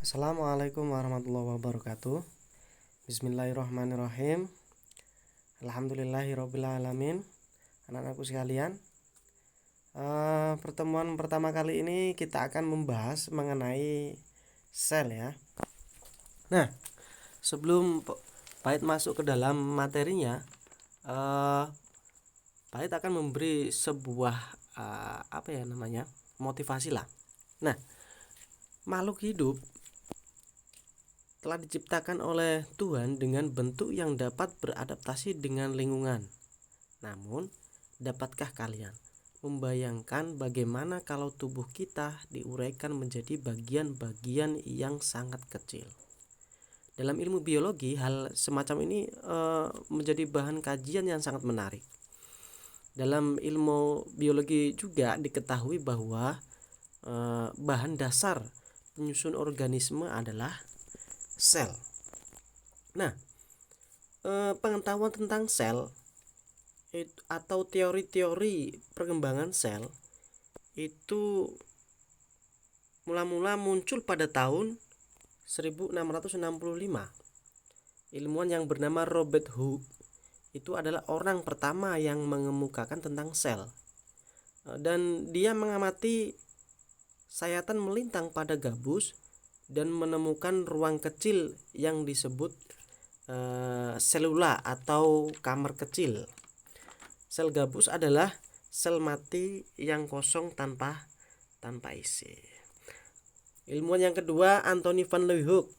Assalamualaikum warahmatullahi wabarakatuh. Bismillahirrahmanirrahim. Alhamdulillahirrabbilalamin. Anak-anakku sekalian, pertemuan pertama kali ini kita akan membahas mengenai sel ya. Nah, sebelum Pahit masuk ke dalam materinya, Pahit akan memberi sebuah motivasi lah. Nah, makhluk hidup telah diciptakan oleh Tuhan dengan bentuk yang dapat beradaptasi dengan lingkungan. Namun, dapatkah kalian membayangkan bagaimana kalau tubuh kita diuraikan menjadi bagian-bagian yang sangat kecil? Dalam ilmu biologi, hal semacam ini menjadi bahan kajian yang sangat menarik. Dalam ilmu biologi juga diketahui bahwa bahan dasar penyusun organisme adalah sel. Nah, pengetahuan tentang sel atau teori-teori perkembangan sel itu mula-mula muncul pada tahun 1665. Ilmuwan yang bernama Robert Hooke itu adalah orang pertama yang mengemukakan tentang sel, dan dia mengamati sayatan melintang pada gabus dan menemukan ruang kecil yang disebut selula atau kamar kecil. Sel gabus adalah sel mati yang kosong tanpa isi. Ilmuwan yang kedua, Anthony van Leeuwenhoek.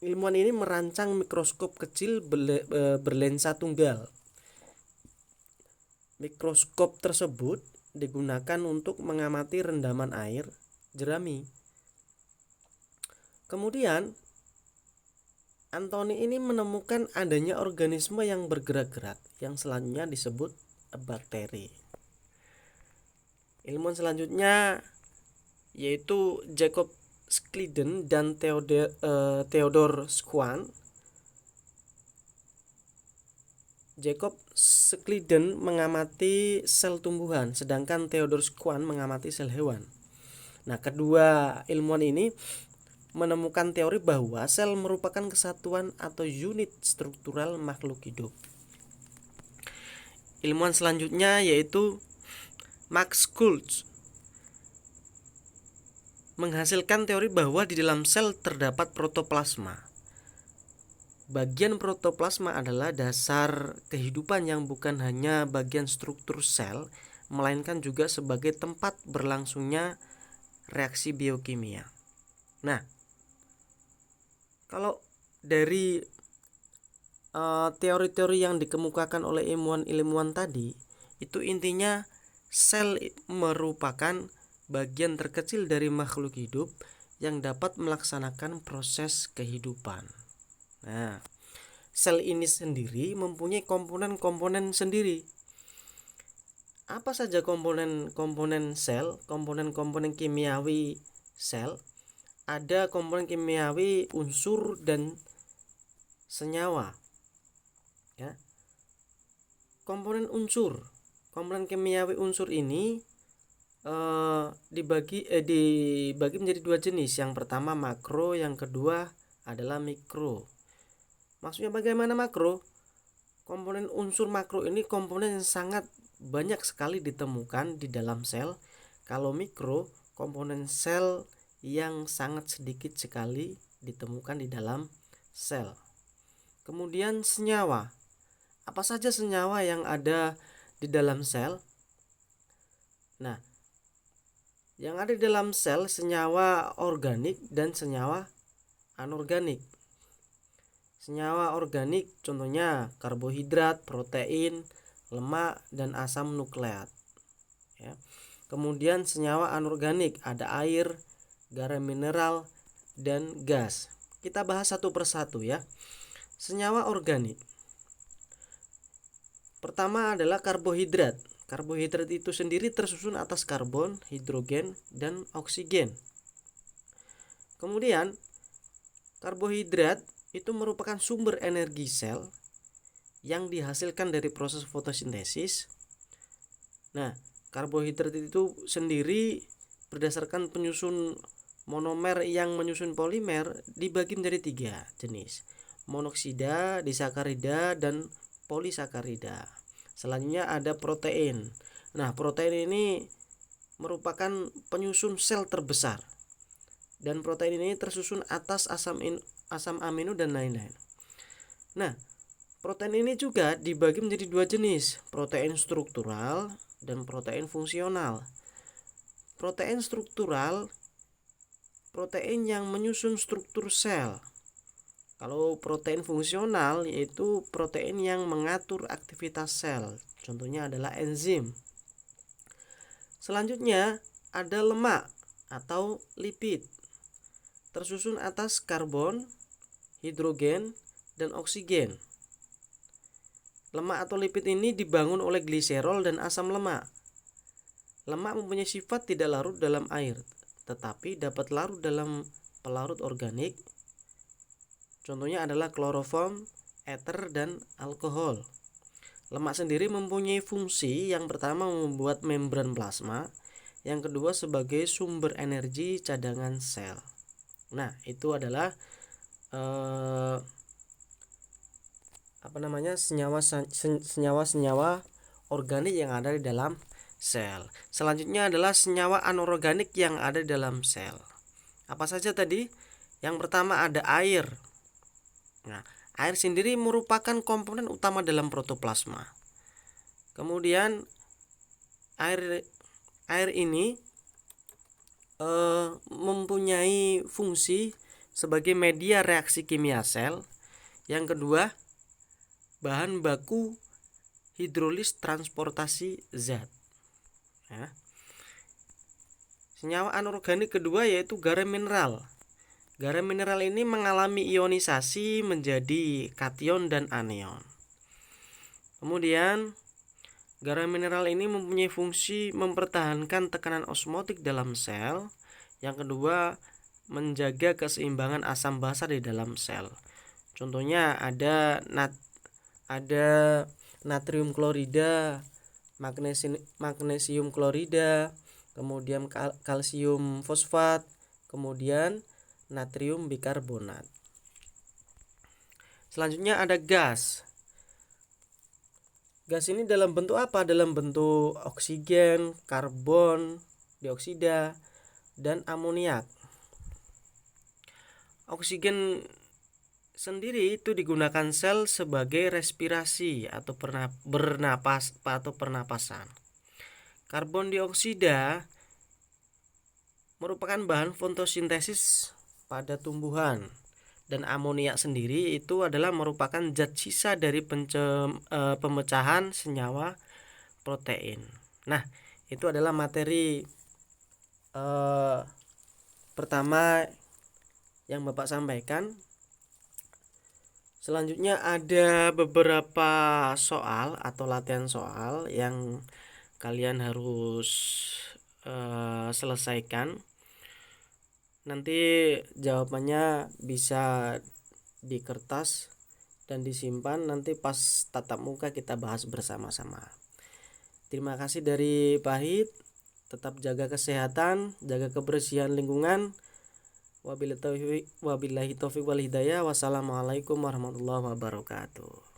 Ilmuwan ini merancang mikroskop kecil berlensa tunggal. Mikroskop tersebut digunakan untuk mengamati rendaman air jerami. Kemudian Anthony ini menemukan adanya organisme yang bergerak-gerak yang selanjutnya disebut bakteri. Ilmuwan selanjutnya yaitu Jacob Schleiden dan Theodor Schwann. Jacob Schleiden mengamati sel tumbuhan, sedangkan Theodor Schwann mengamati sel hewan. Nah, kedua ilmuwan ini menemukan teori bahwa sel merupakan kesatuan atau unit struktural makhluk hidup. Ilmuwan selanjutnya yaitu Max Schultz menghasilkan teori bahwa di dalam sel terdapat protoplasma. Bagian protoplasma adalah dasar kehidupan yang bukan hanya bagian struktur sel, melainkan juga sebagai tempat berlangsungnya reaksi biokimia. Nah, kalau dari teori-teori yang dikemukakan oleh ilmuwan tadi, itu intinya sel merupakan bagian terkecil dari makhluk hidup yang dapat melaksanakan proses kehidupan. Nah, sel ini sendiri mempunyai komponen-komponen sendiri. Apa saja komponen-komponen sel? Komponen-komponen kimiawi sel. Ada komponen kimiawi unsur dan senyawa. Ya. Komponen kimiawi unsur ini dibagi menjadi dua jenis. Yang pertama makro, yang kedua adalah mikro. Maksudnya bagaimana makro? Komponen unsur makro ini komponen yang sangat banyak sekali ditemukan di dalam sel. Kalau mikro, komponen sel yang sangat sedikit sekali ditemukan di dalam sel. Kemudian senyawa. Apa saja senyawa yang ada di dalam sel? Nah, yang ada di dalam sel senyawa organik dan senyawa anorganik. Senyawa organik contohnya karbohidrat, protein, lemak, dan asam nukleat. Ya. Kemudian senyawa anorganik ada air, garam mineral, dan gas. Kita bahas satu persatu ya. Senyawa organik. Pertama adalah karbohidrat. Karbohidrat itu sendiri tersusun atas karbon, hidrogen, dan oksigen. Kemudian karbohidrat itu merupakan sumber energi sel yang dihasilkan dari proses fotosintesis. Nah, karbohidrat itu sendiri berdasarkan penyusun Monomer yang menyusun polimer dibagi menjadi 3 jenis: monoksida, disakarida, dan polisakarida. Selanjutnya ada protein. Nah, protein ini merupakan penyusun sel terbesar, dan protein ini tersusun atas asam amino dan lain-lain. Nah, protein ini juga dibagi menjadi 2 jenis: protein struktural dan protein fungsional. Protein struktural, protein yang menyusun struktur sel. Kalau protein fungsional yaitu protein yang mengatur aktivitas sel. Contohnya adalah enzim. Selanjutnya ada lemak atau lipid, tersusun atas karbon, hidrogen, dan oksigen. Lemak atau lipid ini dibangun oleh gliserol dan asam lemak. Lemak mempunyai sifat tidak larut dalam air, tetapi dapat larut dalam pelarut organik. Contohnya adalah kloroform, ether, dan alkohol. Lemak sendiri mempunyai fungsi: yang pertama membuat membran plasma, yang kedua sebagai sumber energi cadangan sel. Nah, itu adalah senyawa-senyawa organik yang ada di dalam sel. Selanjutnya adalah senyawa anorganik yang ada di dalam sel. Apa saja tadi? Yang pertama ada air. Nah, air sendiri merupakan komponen utama dalam protoplasma. Kemudian air ini mempunyai fungsi sebagai media reaksi kimia sel. Yang kedua, bahan baku hidrolis transportasi zat. Ya. Senyawa anorganik kedua yaitu garam mineral. Garam mineral ini mengalami ionisasi menjadi kation dan anion. Kemudian garam mineral ini mempunyai fungsi mempertahankan tekanan osmotik dalam sel. Yang kedua, menjaga keseimbangan asam basa di dalam sel. Contohnya ada natrium klorida, magnesium klorida, kemudian kalsium fosfat, kemudian natrium bikarbonat. Selanjutnya ada gas. Gas ini dalam bentuk apa? Dalam bentuk oksigen, karbon dioksida, dan amoniak. Oksigen sendiri itu digunakan sel sebagai respirasi atau pernapasan. Karbon dioksida merupakan bahan fotosintesis pada tumbuhan, dan amoniak sendiri itu adalah merupakan zat sisa dari pemecahan senyawa protein. Nah, itu adalah materi pertama yang Bapak sampaikan. Selanjutnya ada beberapa soal atau latihan soal yang kalian harus selesaikan. Nanti jawabannya bisa di kertas dan disimpan, nanti pas tatap muka kita bahas bersama-sama. Terima kasih dari Pahit. Tetap jaga kesehatan, jaga kebersihan lingkungan. Wabillahi taufiq wal hidayah. Wassalamualaikum warahmatullahi wabarakatuh.